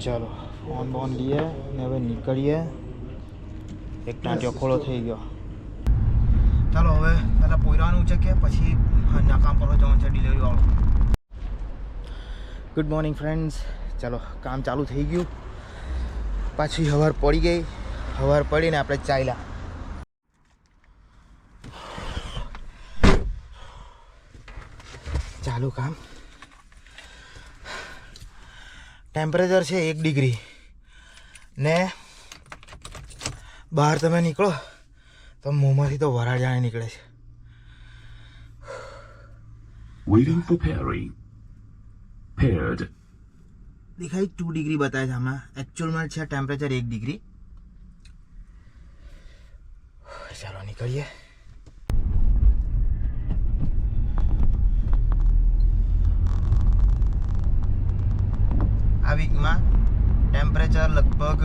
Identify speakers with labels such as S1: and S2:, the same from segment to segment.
S1: ચાલો ફોન બોન લઈએ ને હવે નીકળીએ. એક ટાંટિયો ખોળો થઈ ગયો. ચાલો હવે પહેલાં પોયરાનું છે કે પછી કામ પર જવાનું છે ડિલિવરી વાળો. Good morning friends. ચાલો કામ ચાલુ થઈ ગયું. પાછી હવાર પડી ગઈ. હવાર પડીને આપણે ચાલ્યા. ચાલુ કામ. ટેમ્પરેચર છે 1 ડિગ્રી ને બહાર તમે નીકળો તો મોંમાંથી તો વરાળ જાણે નીકળે છે.
S2: Waiting for pairing. Paired.
S1: દેખાય 2 ડિગ્રી બતાવે છે હમણાં. એકચ્યુઅલમાં છે ટેમ્પરેચર 1 ડિગ્રી. ચાલો નીકળીએ. આ વીકમાં ટેમ્પરેચર લગભગ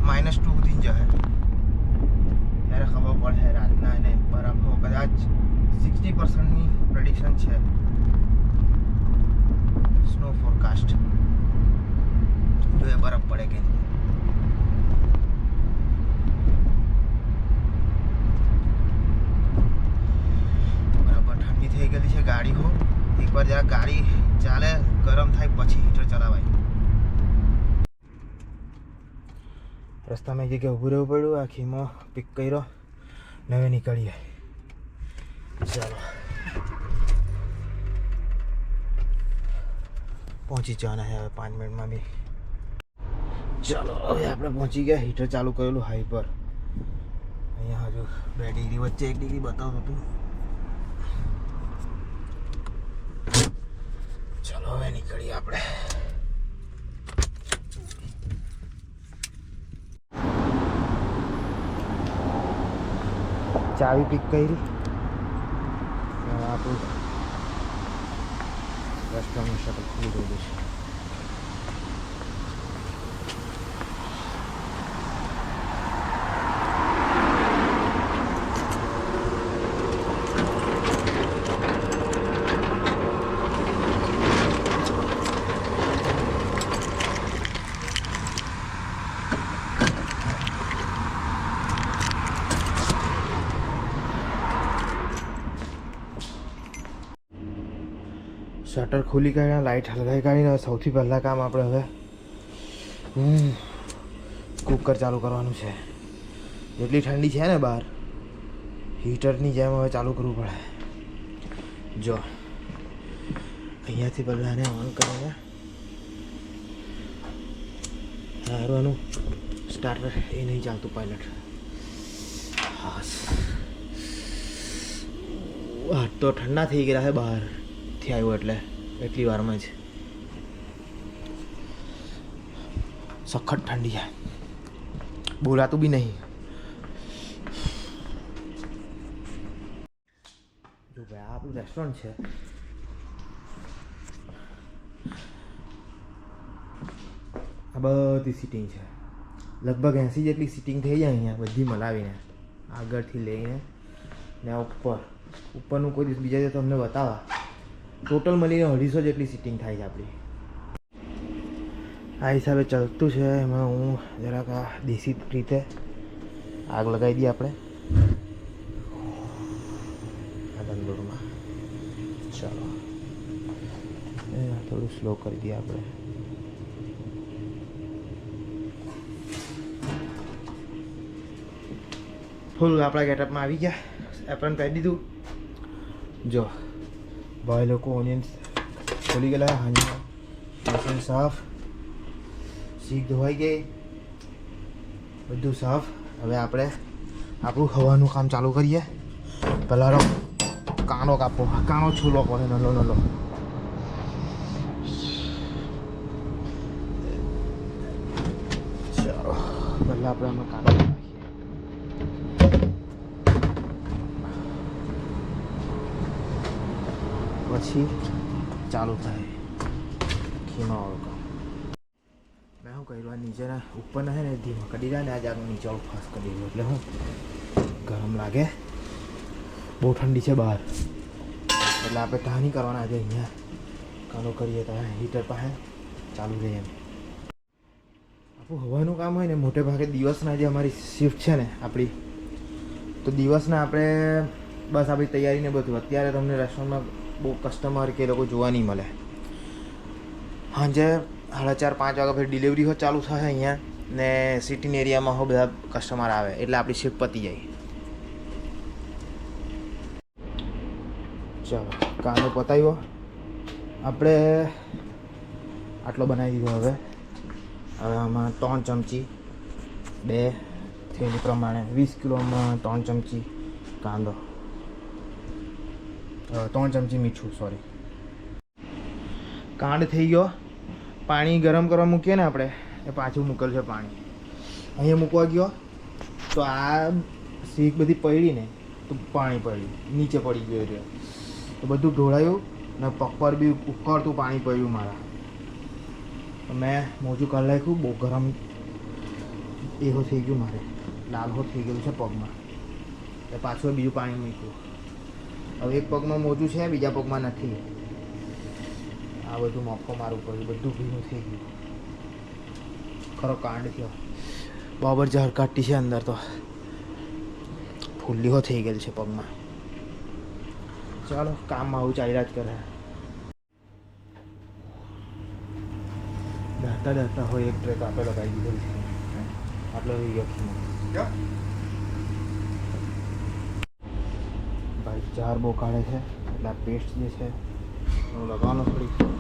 S1: -2 સુધી જશે. ત્યારે ખબર પડશે રાતના એને બરફનો કદાચ 60%ની પ્રેડિક્શન છે. સ્નો ફોરકાસ્ટ જો એ બરફ પડે કે બરાબર ઠંડી થઈ ગયેલી છે ગાડી. હો એકવાર જરા ગાડી ચાલે ગરમ થાય પછી હીટર ચલાવાય. રસ્તામાં એક જગ્યાએ ઊભું રહેવું પડ્યું. આખીમાં પિક કર્યો ને હવે નીકળીએ. ચાલો પહોંચી જવાના છે હવે 5 મિનિટમાં બી. ચાલો હવે આપણે પહોંચી ગયા. હીટર ચાલુ કરેલું હાઈ પર. અહીંયા હજુ 2 ડિગ્રી વચ્ચે 1 ડિગ્રી બતાવતું હતું. ચાલો હવે નીકળીએ આપણે. ચાવી પીક કરી. આપણું રેસ્ટોરન્ટનું શટર ખુલી ગયેલું છે. શટર ખુલી કાઢ્યા, લાઇટ હલગાવી કાઢીને સૌથી પહેલાં કામ આપણે હવે કુકર ચાલુ કરવાનું છે. જેટલી ઠંડી છે ને બહાર, હીટરની જેમ હવે ચાલુ કરવું પડે. જો અહીંયાથી પહેલાં એને ઓન કરીને હારવાનું સ્ટાર્ટર એ નહીં ચાલતું પાયલટ. હાસ હાથ તો ઠંડા થઈ ગયા છે બહારથી આવ્યું એટલે એટલી વારમાં જ. સખત ઠંડી છે, બોલાતું બી નહીં. જો ભાઈ આ આપણું રેસ્ટોરન્ટ છે. આ બધી સીટિંગ છે. લગભગ 80 જેટલી સીટિંગ થઈ જાય અહીંયા બધી મલાવીને, આગળથી લઈને ને ઉપરનું કોઈ દિવસ બીજા તમને બતાવવા. ટોટલ મળીને 250 જેટલી સીટિંગ થાય છે આપણી. આ હિસાબે ચાલતું છે. એમાં હું જરાક આ દેશી રીતે આગ લગાવી દઈએ આપણે આ તંદૂરમાં. ચાલો થોડું સ્લો કરી દઈએ આપણે. ફૂલ આપણા ગેટઅપમાં આવી ગયા. એપ્રન પહેરી દીધું. જો ભાઈ લોકો ઓનિયન્સ ખોલી ગયેલા. હાંજમાં મશીન સાફ, સીખ ધોવાઈ ગઈ, બધું સાફ. હવે આપણે આપણું ખવાનું કામ ચાલુ કરીએ. પહેલાં કાનો કાપો. કાનો છૂલો પડે નલો નલો. ચાલો પહેલાં આપણે આમાં કાનો નાખીએ. પછી ચાલુ થાય ખીમાવાળું કામ. મેં શું કર્યું, નીચેના ઉપરના છે ને ધીમા કરી દીધા ને આજે આગળ નીચેવાળું ફાસ્ટ કરી દીધું. એટલે હું ગરમ લાગે, બહુ ઠંડી છે બહાર, એટલે આપણે ત્યાં નહીં કરવાના. આજે અહીંયા કાનો કરીએ તો હીટર પાસે ચાલુ રહે એમ. હવાનું કામ હોય ને મોટે ભાગે દિવસના જે અમારી શિફ્ટ છે ને આપણી, તો દિવસના આપણે બસ આપણી તૈયારીને બધું. અત્યારે તમને રેસ્ટોરન્ટમાં બહુ કસ્ટમર કે લોકો જોવા નહીં મળે. સાંજે 4:30-5 વાગ્યા પછી ડિલિવરી હોય ચાલુ થાય અહીંયા, ને સિટીની એરિયામાં હો બધા કસ્ટમર આવે એટલે આપણી શિફ્ટ પતી જાય. ચાલો કાંદો પતાવ્યો આપણે, આટલો બનાવી દીધો. હવે આમાં 3 ચમચી, 2 થેલી પ્રમાણે 20 કિલોમાં 3 ચમચી કાંદો, 3 ચમચી મીઠું, સોરી. કાંડ થઈ ગયો. પાણી ગરમ કરવા મૂકીએ ને આપણે, એ પાછું મૂકેલ છે પાણી અહીંયા મૂકવા ગયો તો આ શીખ બધી પડી ને તો પાણી પડ્યું, નીચે પડી ગયું એટલે તો બધું ઢોળાયું ને પગ પર બી ઉકળતું પાણી પડ્યું મારા. મેં મોજું કરી નાખ્યું. બહુ ગરમ એવો થઈ ગયું, મારે લાલ થઈ ગયું છે પગમાં, એટલે પાછું બીજું પાણી મૂક્યું. હવે એક પગમાં મોજું છે, બીજા પગમાં નથી. આ બધું મોકો મારવું પડ્યું, બધું ભીનું થઈ ગયું. ખરો કાંડ થયો. બરાબર ઝાડ કાઢતી છે અંદર, તો ફૂલ્લીઓ થઈ ગયેલ છે પગમાં. ચાલો કામમાં આવું ચાલ્યા જ કરે. દાતા હોય એક ટ્રેક આપણે લગાવી દીધો છે. આટલો થઈ ગયો ભાઈ. ચાર બહુ કાઢે છે એટલે આ પેસ્ટ જે છે હું લગાવવાનો થોડી.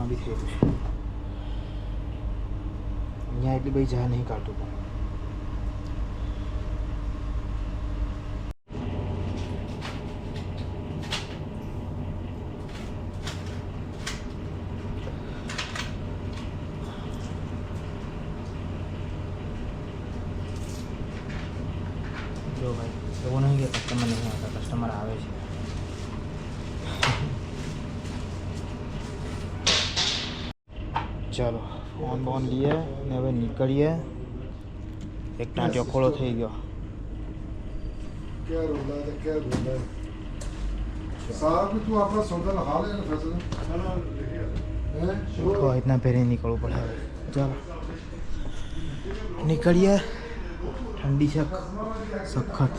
S1: બી થયેલું છે અહીંયા, એટલી બધી જા નહીં કાઢતું પણ જો ભાઈ એવું નહીં કે કસ્ટમર નહીં આવતા, કસ્ટમર આવે છે. ચાલો ફોન બોન લઈએ ને હવે નીકળીએ. એક ટાંટ્યો ખોળો થઈ ગયો. ઇતના પહેરી નીકળવું પડે. ચાલો નીકળીએ. ઠંડી છે સખત.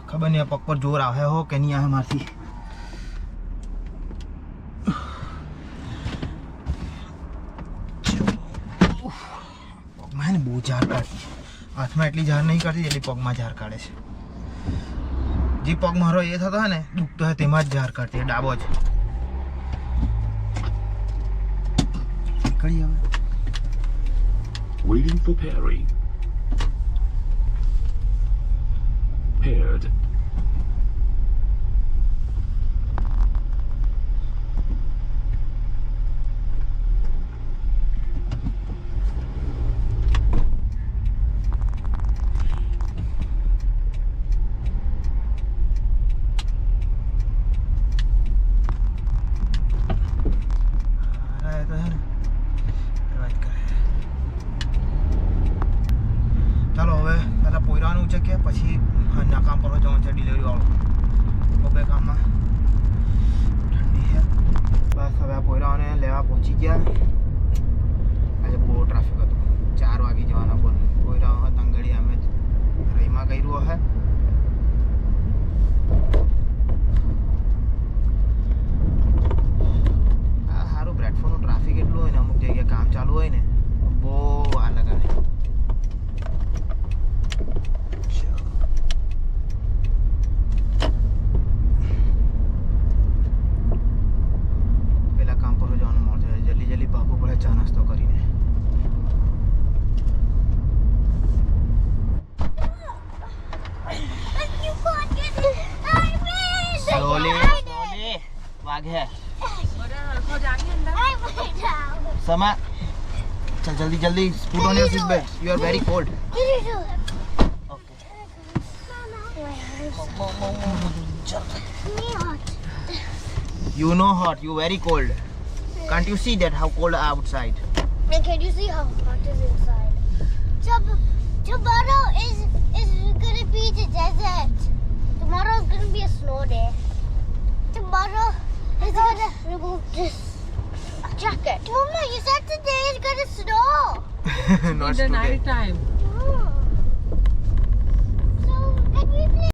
S1: ખબર નહીં પગ પર જોર આવે હો કે નહીં આવે મારથી. પગમાં ને બહુ ઝાર કાઢી. હાથમાં એટલી ઝાર નહીં કાઢતી એટલી પગમાં ઝાર કાઢે છે. જે પગ મારો એ થતો હોય ને દુખતો હોય તેમાં જ ઝાર કાઢતી, ડાબો જ. નીકળી હવે.
S2: Waiting for Perry. Paired.
S1: ચાલો હવે પહેલાં પોયરાનું ઉચકીએ, પછી ના કામ પર જવાનું છે ડિલિવરી વાળો. બે કામમાં ઠંડી છે. બસ હવે આ પોયરાઓને લેવા પહોંચી ગયા. આજે બહુ ટ્રાફિક હતું. 4 વાગે જવાના બોલ. પોયરાઓ હતા તંગડી અમે રહીમાં કર્યું હે. આ સારું પ્લેટફોર્મનું ટ્રાફિક એટલું હોય ને, અમુક જગ્યાએ કામ ચાલુ હોય ને બહુ આ લગાડે. ચા નાસ્તો કરીને आगे है
S3: हो जाएंगे अंदर।
S1: समा चल जल्दी जल्दी put on your seat belt you are very cold You know hot, you very cold. Can't you see that how cold outside?
S4: And can you see how hot is inside? Tomorrow is gonna be the desert. Tomorrow is gonna be a snow day. Tomorrow is gonna remove this jacket. Mama, you said today is gonna snow.
S1: Not
S3: In the
S1: today.
S3: night time.